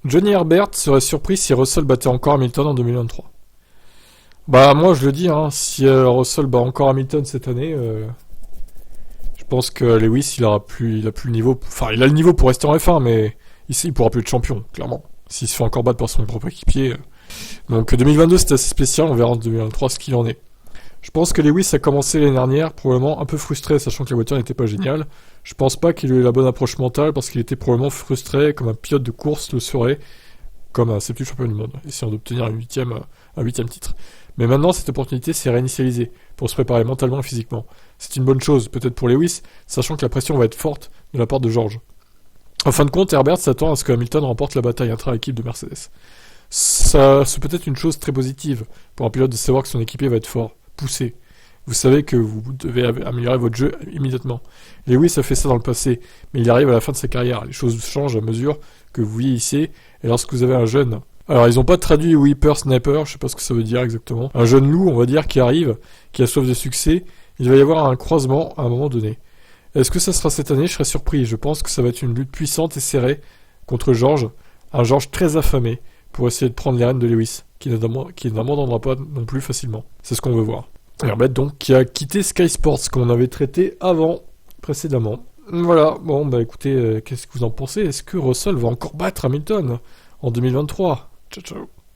Johnny Herbert serait surpris si Russell battait encore Hamilton en 2023. Bah moi je le dis, hein, si Russell bat encore Hamilton cette année, je pense que Lewis il a plus le niveau, enfin il a le niveau pour rester en F1, mais ici il pourra plus être champion, clairement. S'il se fait encore battre par son propre équipier. Donc 2022 c'était assez spécial, on verra en 2023 ce qu'il en est. Je pense que Lewis a commencé l'année dernière probablement un peu frustré, sachant que la voiture n'était pas géniale. Je pense pas qu'il ait eu la bonne approche mentale parce qu'il était probablement frustré comme un pilote de course le serait, comme un septuple champion du monde, essayant d'obtenir un huitième titre. Mais maintenant, cette opportunité s'est réinitialisée pour se préparer mentalement et physiquement. C'est une bonne chose, peut-être pour Lewis, sachant que la pression va être forte de la part de George. En fin de compte, Herbert s'attend à ce que Hamilton remporte la bataille intra-équipe de Mercedes. Ça, c'est peut-être une chose très positive pour un pilote de savoir que son équipier va être fort, poussé. Vous savez que vous devez améliorer votre jeu immédiatement. Lewis a fait ça dans le passé, mais il arrive à la fin de sa carrière. Les choses changent à mesure que vous vieillissez, et lorsque vous avez un jeune... Alors, ils n'ont pas traduit whippersnapper, je sais pas ce que ça veut dire exactement. Un jeune loup, on va dire, qui arrive, qui a soif de succès, il va y avoir un croisement à un moment donné. Est-ce que ça sera cette année? Je serais surpris. Je pense que ça va être une lutte puissante et serrée contre George, un George très affamé, pour essayer de prendre les rênes de Lewis, qui n'abandonnera pas non plus facilement. C'est ce qu'on veut voir. Herbert donc, qui a quitté Sky Sports, qu'on avait traité précédemment. Voilà, bon, bah écoutez, qu'est-ce que vous en pensez? Est-ce que Russell va encore battre Hamilton en 2023? Ciao, ciao.